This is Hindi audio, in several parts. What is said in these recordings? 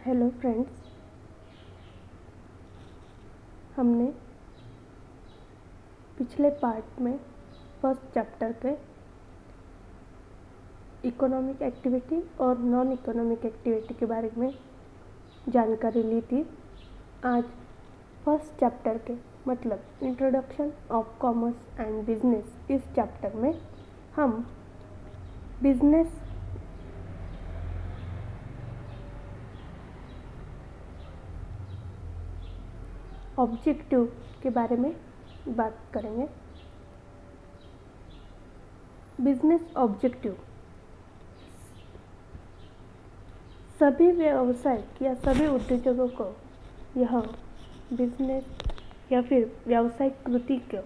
हेलो फ्रेंड्स, हमने पिछले पार्ट में फर्स्ट चैप्टर के इकोनॉमिक एक्टिविटी और नॉन इकोनॉमिक एक्टिविटी के बारे में जानकारी ली थी। आज फर्स्ट चैप्टर के मतलब introduction of commerce and business, इस चैप्टर में हम बिजनेस ऑब्जेक्टिव के बारे में बात करेंगे। बिजनेस ऑब्जेक्टिव सभी व्यवसायिक या सभी उद्योजकों को यह बिजनेस या फिर व्यावसायिक कृति के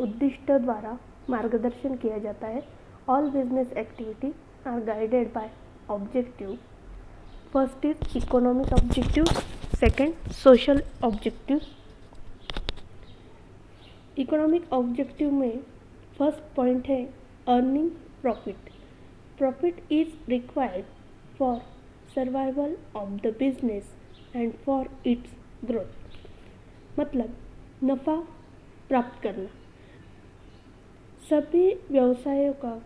उद्दिष्ट द्वारा मार्गदर्शन किया जाता है। All business activity are guided by objective. First is economic objective, second social objective. Economic objective में फर्स्ट पॉइंट है earning profit. Profit is required for survival of the business and for its growth. मतलब नफ़ा प्राप्त करना। सभी व्यवसायों का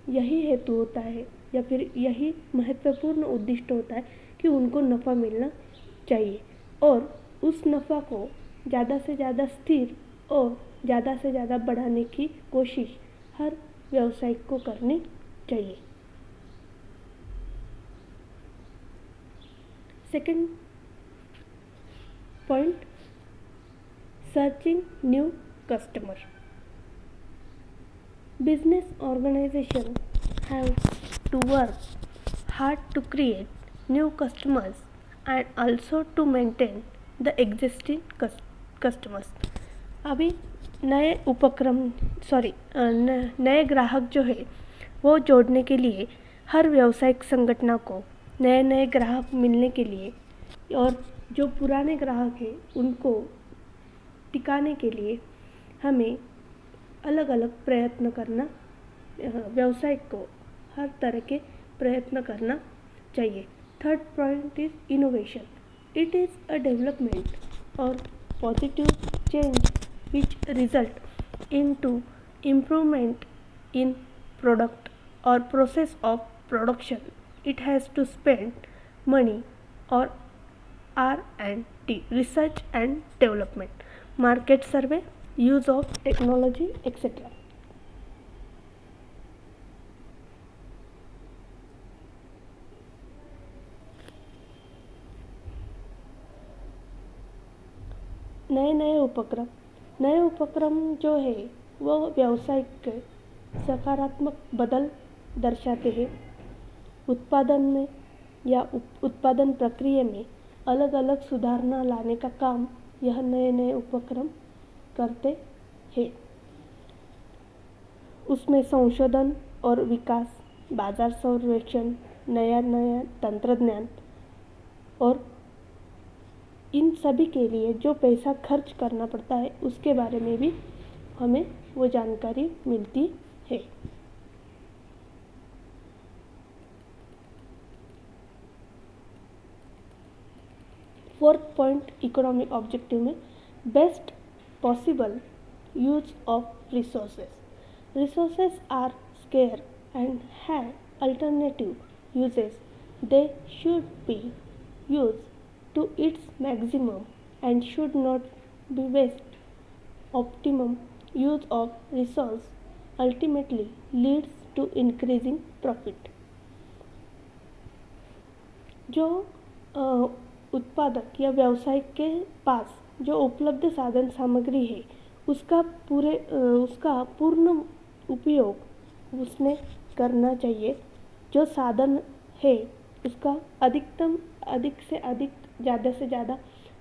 यही हेतु होता है या फिर यही महत्वपूर्ण उद्दिष्ट होता है कि उनको नफ़ा मिलना चाहिए और उस नफ़ा को ज़्यादा से ज़्यादा स्थिर और ज़्यादा से ज़्यादा बढ़ाने की कोशिश हर व्यवसायिक को करनी चाहिए। Second point, searching new customer. Business organization have to work hard to create new customers and also to maintain the existing customers. अभी नए नए ग्राहक जो है वो जोड़ने के लिए हर व्यावसायिक संगठन को नए ग्राहक मिलने के लिए और जो पुराने ग्राहक हैं उनको टिकाने के लिए हमें अलग अलग प्रयत्न करना, व्यवसायिक को हर तरह के प्रयत्न करना चाहिए। Third point is innovation. It is a development और positive change which result into improvement in product और process of production. It has to spend money और R&D, research and development, market survey, use of technology, etc. नए उपक्रम जो है वो व्यवसाय के सकारात्मक बदल दर्शाते हैं। उत्पादन में या उत्पादन प्रक्रिया में अलग अलग सुधारना लाने का काम यह नए उपक्रम करते हैं। उसमें संशोधन और विकास, बाजार सर्वेक्षण, नया तंत्रज्ञान और इन सभी के लिए जो पैसा खर्च करना पड़ता है उसके बारे में भी हमें वो जानकारी मिलती है। फोर्थ पॉइंट इकोनॉमिक ऑब्जेक्टिव में best possible use of resources. Resources are scarce and have alternative uses. They should be used to its maximum and should not be wasted. Optimum use of resource ultimately leads to increasing profit. जो उत्पादक या व्यवसायिक के पास जो उपलब्ध साधन सामग्री है उसका पूर्ण उपयोग उसने करना चाहिए। जो साधन है उसका अधिक से अधिक ज़्यादा से ज़्यादा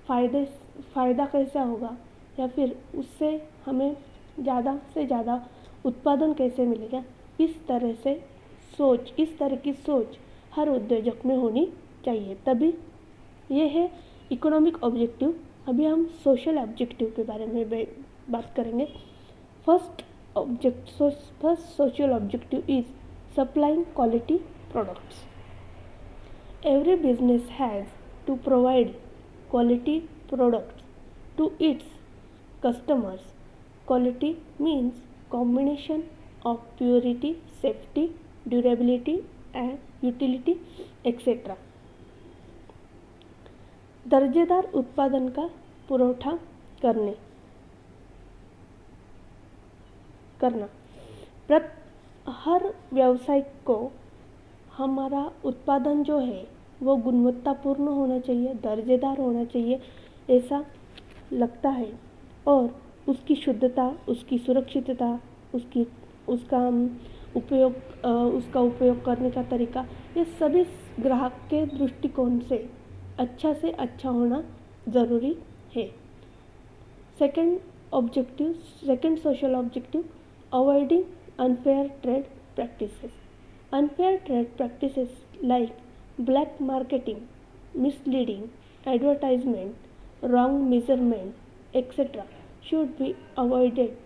फ़ायदा कैसा होगा या फिर उससे हमें ज़्यादा से ज़्यादा उत्पादन कैसे मिलेगा, इस तरह की सोच हर उद्योजक में होनी चाहिए। तभी ये है इकोनॉमिक ऑब्जेक्टिव। अभी हम सोशल ऑब्जेक्टिव के बारे में बात करेंगे। First social objective is supplying quality products. Every business has to provide quality products to its customers. Quality means combination of purity, safety, durability and utility etc. दर्जेदार उत्पादन का पुरवठा करना। हर व्यवसाय को हमारा उत्पादन जो है वो गुणवत्तापूर्ण होना चाहिए, दर्जेदार होना चाहिए, ऐसा लगता है। और उसकी शुद्धता, उसकी सुरक्षितता, उसका उपयोग करने का तरीका, ये सभी ग्राहक के दृष्टिकोण से अच्छा होना ज़रूरी है। Second social objective, avoiding unfair trade practices. Unfair trade practices like black marketing, misleading advertisement, wrong measurement, etc. should be avoided.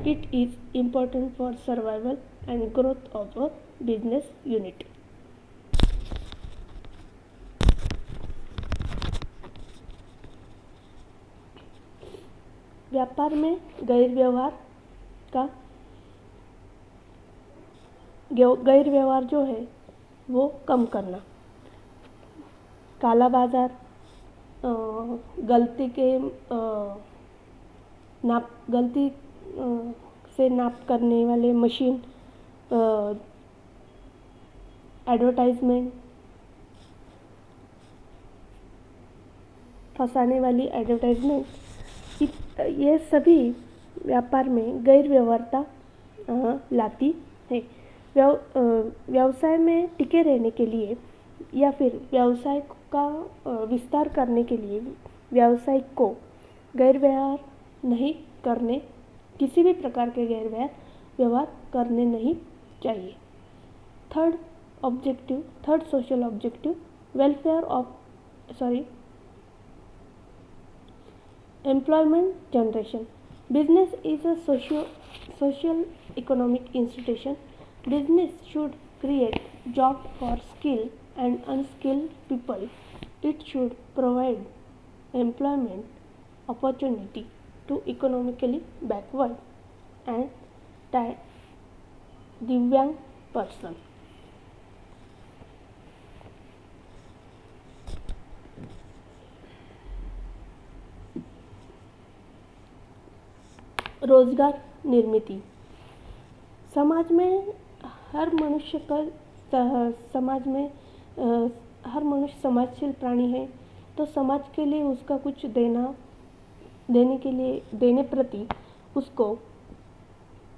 It is important for survival and growth of a business unit. व्यापार में गैर व्यवहार जो है वो कम करना। काला बाजार, गलती से नाप करने वाले मशीन, एडवर्टाइजमेंट, फंसाने वाली एडवर्टाइजमेंट, ये सभी व्यापार में गैर व्यवहारता लाती है। व्यवसाय में टिके रहने के लिए या फिर व्यवसाय का विस्तार करने के लिए व्यवसाय को गैर व्यवहार नहीं करने, किसी भी प्रकार के गैर व्यवहार करने नहीं चाहिए। Third social objective, employment generation. Business is a social economic institution. Business should create jobs for skilled and unskilled people. It should provide employment opportunity to economically backward and divyang person. रोजगार निर्मिति। समाज में हर मनुष्य समाजशील प्राणी है, तो समाज के लिए उसका कुछ देने प्रति उसको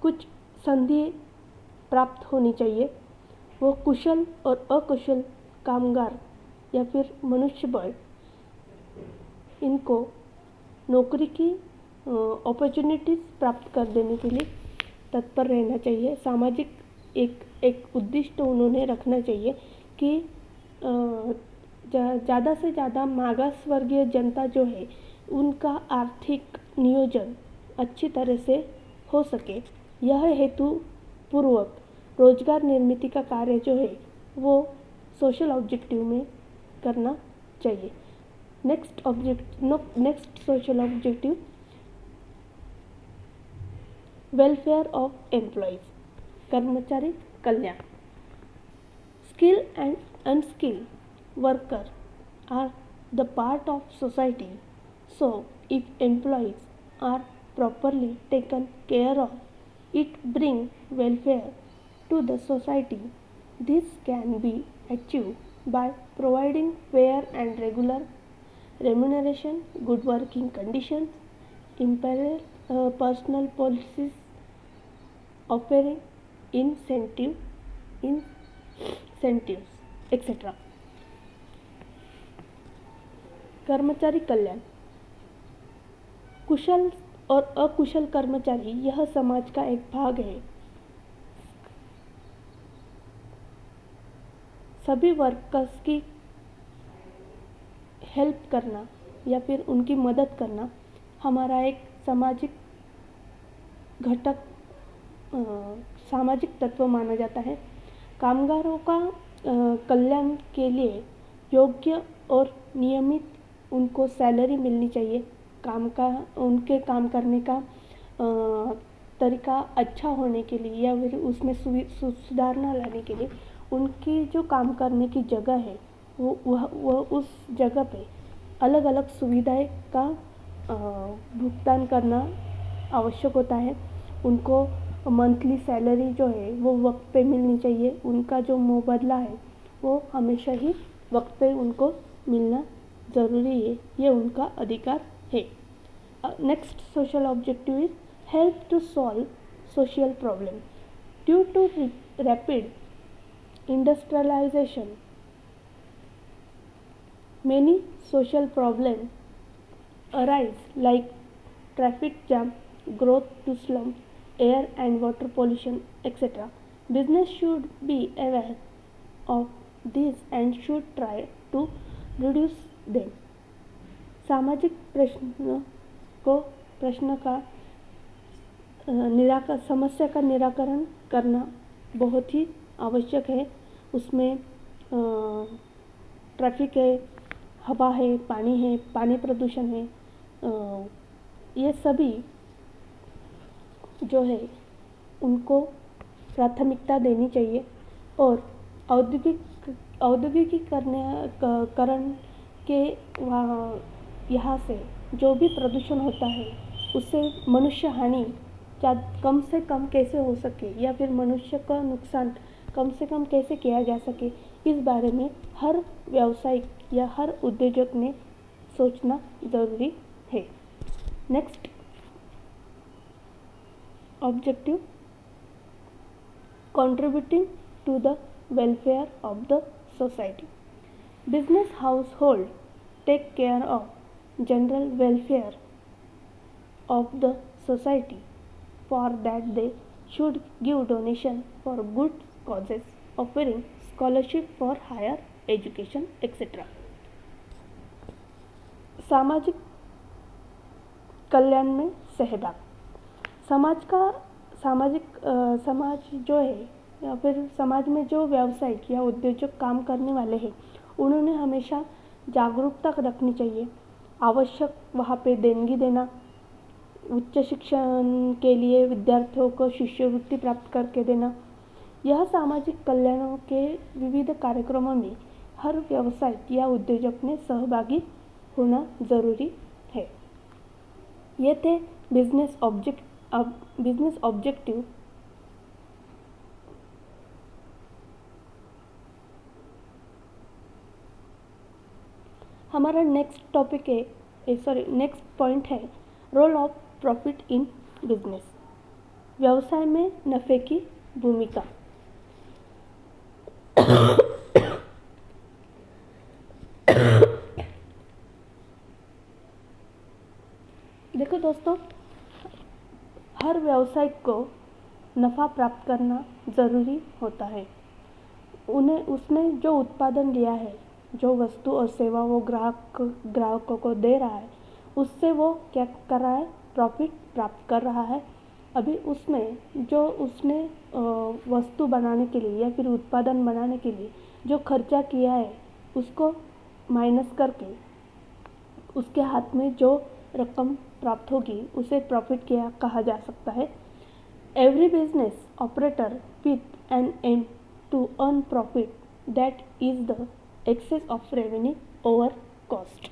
कुछ संधि प्राप्त होनी चाहिए। वो कुशल और अकुशल कामगार या फिर मनुष्यबल, इनको नौकरी की अपॉर्चुनिटीज़ प्राप्त कर देने के लिए तत्पर रहना चाहिए। सामाजिक एक उद्दिष्ट उन्होंने रखना चाहिए कि ज़्यादा से ज़्यादा मागास वर्गीय जनता जो है उनका आर्थिक नियोजन अच्छी तरह से हो सके। यह हेतु पूर्वक रोजगार निर्मिति का कार्य जो है वो सोशल ऑब्जेक्टिव में करना चाहिए। Next social objective, welfare of employees, कर्मचारी कल्याण। Skill and unskilled worker are the part of society, so if employees are properly taken care of, it brings welfare to the society. This can be achieved by providing fair and regular remuneration, good working conditions, imperial personal policies, offering incentives, etc. कर्मचारी कल्याण। कुशल और अकुशल कर्मचारी यह समाज का एक भाग है। सभी वर्कर्स की हेल्प करना या फिर उनकी मदद करना हमारा एक सामाजिक तत्व माना जाता है। कामगारों का कल्याण के लिए योग्य और नियमित उनको सैलरी मिलनी चाहिए। उनके काम करने का तरीका अच्छा होने के लिए या फिर उसमें सुधारना लाने के लिए उनकी जो काम करने की जगह है वह उस जगह पे अलग अलग सुविधाएं का भुगतान करना आवश्यक होता है। उनको मंथली सैलरी जो है वो वक्त पे मिलनी चाहिए। उनका जो मुबादला है वो हमेशा ही वक्त पे उनको मिलना ज़रूरी है, ये उनका अधिकार है। Next social objective is help to solve social problem. Due to rapid industrialization, many social problems arise like traffic jam, growth to slum, air and water pollution, etc. Business should be aware of these and should try to reduce them. सामाजिक प्रश्न का समस्या का निराकरण करना बहुत ही आवश्यक है। उसमें ट्रैफिक है, हवा है, पानी प्रदूषण है, ये सभी जो है उनको प्राथमिकता देनी चाहिए। और औद्योगिकीकरण के यहाँ से जो भी प्रदूषण होता है उससे मनुष्य हानि कम से कम कैसे हो सके या फिर मनुष्य का नुकसान कम से कम कैसे किया जा सके, इस बारे में हर व्यावसायिक या हर उद्योजक ने सोचना ज़रूरी है। Next objective, contributing to the welfare of the society. Business household take care of general welfare of the society. For that they should give donation for good causes, offering scholarship for higher education, etc. सामाजिक कल्याण में सहभाग। समाज जो है या फिर समाज में जो व्यावसायिक या उद्योजक काम करने वाले हैं उन्होंने हमेशा जागरूकता रखनी चाहिए। आवश्यक वहाँ पे देणगी देना, उच्च शिक्षण के लिए विद्यार्थियों को शिष्यवृत्ति प्राप्त करके देना, यह सामाजिक कल्याणों के विविध कार्यक्रमों में हर व्यावसायिक या उद्योजक ने सहभागी होना ज़रूरी है। ये थे बिजनेस ऑब्जेक्टिव। हमारा नेक्स्ट पॉइंट है role of profit in business. व्यवसाय में नफ़े की भूमिका। देखो दोस्तों, हर व्यवसायिक को नफ़ा प्राप्त करना ज़रूरी होता है। उसने जो उत्पादन दिया है, जो वस्तु और सेवा वो ग्राहकों को दे रहा है, उससे वो क्या कर रहा है, प्रॉफिट प्राप्त कर रहा है। अभी उसमें जो उसने वस्तु बनाने के लिए या फिर उत्पादन बनाने के लिए जो खर्चा किया है उसको माइनस करके उसके हाथ में जो रकम प्राप्त होगी उसे प्रॉफिट कहा जा सकता है। Every business operator with an aim to earn profit that is the excess of revenue over cost.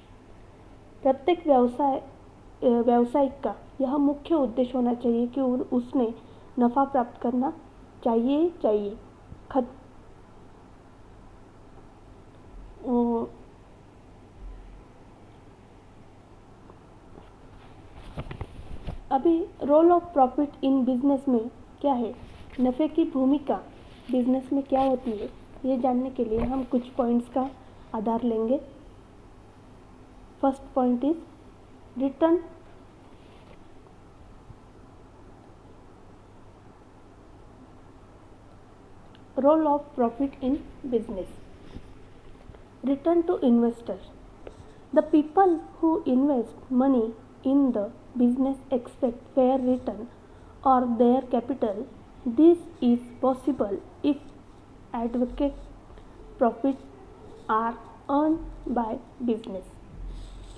प्रत्येक व्यावसायिक का यह मुख्य उद्देश्य होना चाहिए कि उसने नफ़ा प्राप्त करना चाहिए। अभी role of profit in business में क्या है, नफ़े की भूमिका बिजनेस में क्या होती है, ये जानने के लिए हम कुछ पॉइंट्स का आधार लेंगे। First point is return role of profit in business. Return to investors. The people who invest money in the business expect fair return on their capital. This is possible if adequate profits are earn by business.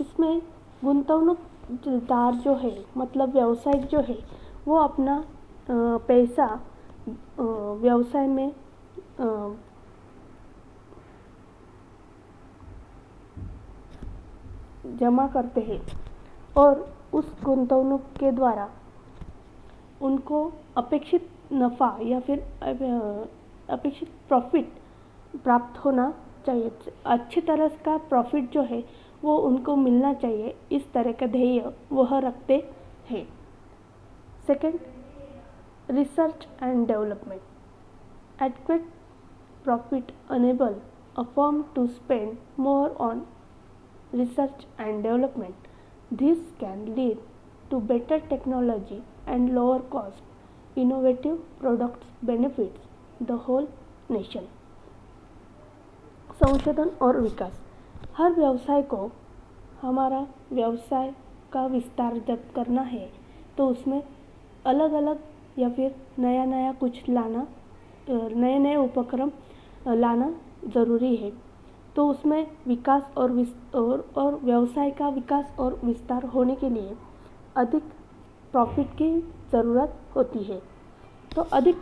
इसमें गुंतवणूकदार जो है मतलब व्यवसायिक जो है वो अपना पैसा व्यवसाय में जमा करते हैं और उस गुंतवणूक के द्वारा उनको अपेक्षित नफ़ा या फिर अपेक्षित प्रॉफिट प्राप्त होना चाहिए। अच्छी तरह का प्रॉफिट जो है वो उनको मिलना चाहिए, इस तरह का ध्येय वह रखते हैं। Second, research and development. Adequate profit enable a firm to spend more on research and development. This can lead to better technology and lower cost. Innovative products benefits the whole nation. संशोधन और विकास। हर व्यवसाय को हमारा व्यवसाय का विस्तार जब करना है तो उसमें अलग अलग या फिर नया नया कुछ लाना, नए नए उपक्रम लाना ज़रूरी है। तो उसमें विकास और व्यवसाय का विकास और विस्तार होने के लिए अधिक प्रॉफिट की ज़रूरत होती है। तो अधिक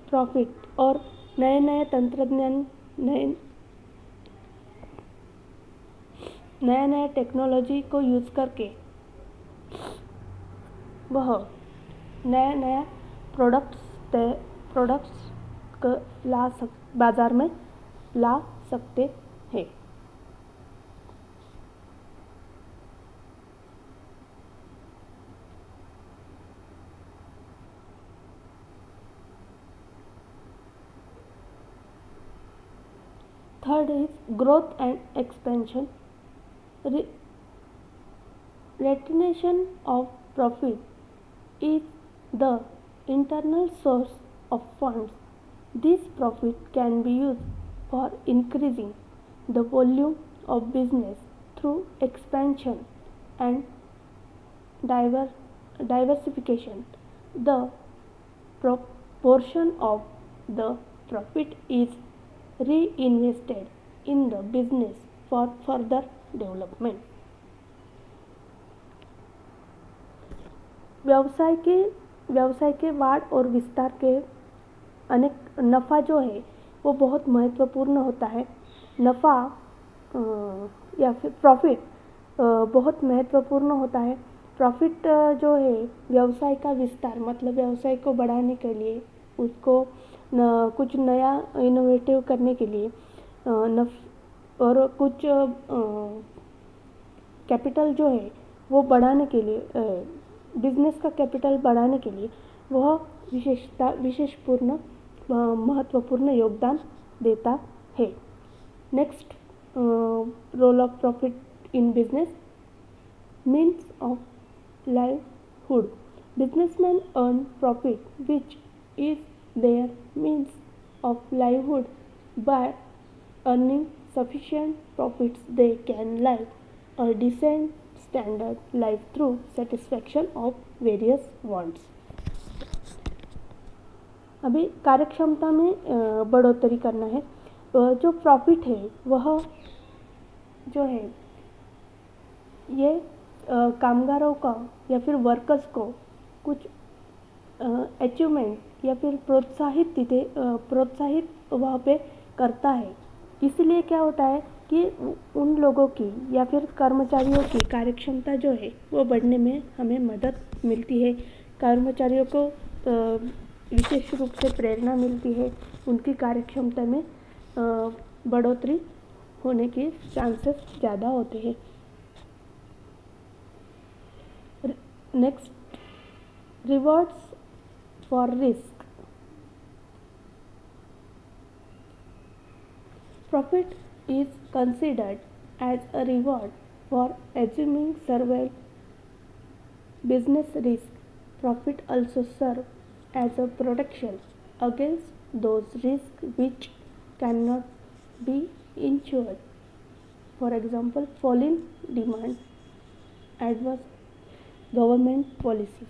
प्रॉफिट और नए नए तंत्रज्ञान, नया नया टेक्नोलॉजी को यूज़ करके वह नया नया प्रोडक्ट्स बाज़ार में ला सकते हैं। Third is growth and expansion. Retention of profit is the internal source of funds. This profit can be used for increasing the volume of business through expansion and diversification. The proportion of the profit is reinvested in the business for further development. व्यवसाय के वाढ और विस्तार के अनेक नफ़ा जो है वो बहुत महत्वपूर्ण होता है। नफ़ा या फिर प्रॉफिट बहुत महत्वपूर्ण होता है। प्रॉफिट जो है व्यवसाय का विस्तार मतलब व्यवसाय को बढ़ाने के लिए, उसको कुछ नया इनोवेटिव करने के लिए और कुछ कैपिटल जो है वो बढ़ाने के लिए, बिजनेस का कैपिटल बढ़ाने के लिए वह विशेषपूर्ण महत्वपूर्ण योगदान देता है। Next, role of profit in business. Means of livelihood. Businessman earn profit which is their means of livelihood. By earning sufficient profits they can live a decent standard life through satisfaction of various wants. अभी कार्यक्षमता में बढ़ोतरी करना है। जो प्रॉफिट है वह जो है ये कामगारों का या फिर वर्कर्स को कुछ अचीवमेंट या फिर प्रोत्साहित वहाँ पे करता है। इसलिए क्या होता है कि उन लोगों की या फिर कर्मचारियों की कार्यक्षमता जो है वो बढ़ने में हमें मदद मिलती है। कर्मचारियों को विशेष रूप से प्रेरणा मिलती है, उनकी कार्यक्षमता में बढ़ोतरी होने के चांसेस ज़्यादा होते हैं। Next, rewards for risk. Profit is considered as a reward for assuming several business risks. Profit also serves as a protection against those risks which cannot be insured. For example, falling demand, adverse government policy,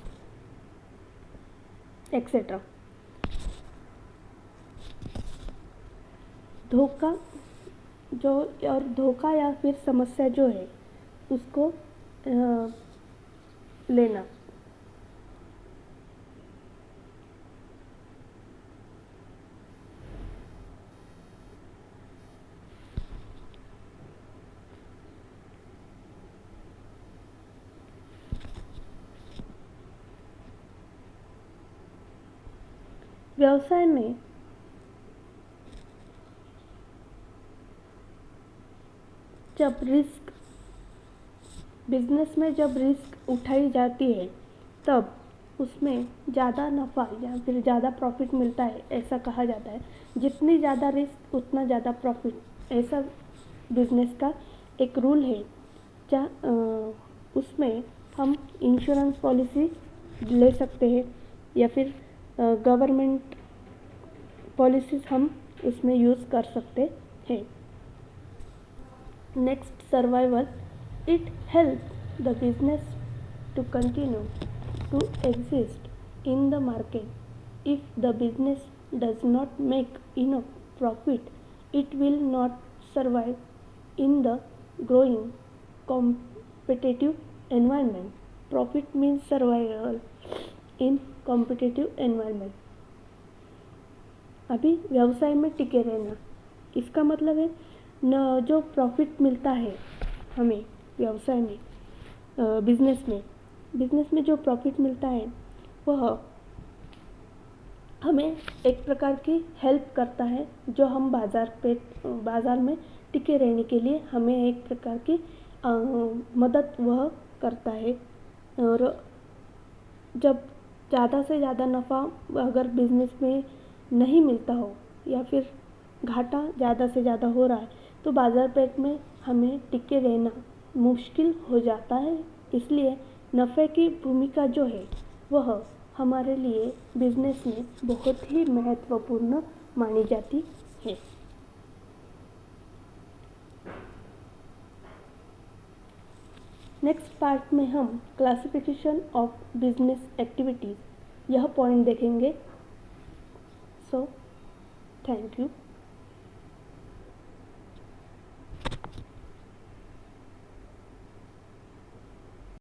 etc. धोखा जो और धोखा या फिर समस्या जो है उसको लेना। व्यवसाय में जब रिस्क बिजनेस में जब रिस्क उठाई जाती है तब उसमें ज़्यादा नफ़ा या फिर ज़्यादा प्रॉफिट मिलता है, ऐसा कहा जाता है। जितनी ज़्यादा रिस्क उतना ज़्यादा प्रॉफिट, ऐसा बिजनेस का एक रूल है। उसमें हम इंश्योरेंस पॉलिसी ले सकते हैं या फिर गवर्नमेंट पॉलिसीज़ हम उसमें यूज़ कर सकते हैं। Next, survival. It help the business to continue to exist in the market. If the business does not make enough profit, it will not survive in the growing competitive environment. Profit means survival in competitive environment. अभी व्यवसाय में टिके रहना, इसका मतलब है न जो प्रॉफिट मिलता है हमें व्यवसाय में, बिजनेस में जो प्रॉफिट मिलता है वह हमें एक प्रकार की हेल्प करता है, जो हम बाज़ार में टिके रहने के लिए हमें एक प्रकार की मदद वह करता है। और जब ज़्यादा से ज़्यादा नफ़ा अगर बिजनेस में नहीं मिलता हो या फिर घाटा ज़्यादा से ज़्यादा हो रहा है तो बाज़ार में हमें टिके रहना मुश्किल हो जाता है। इसलिए नफ़े की भूमिका जो है वह हमारे लिए बिजनेस में बहुत ही महत्वपूर्ण मानी जाती है। नेक्स्ट पार्ट में हम क्लासिफिकेशन ऑफ बिजनेस एक्टिविटीज़ यह पॉइंट देखेंगे। So thank you.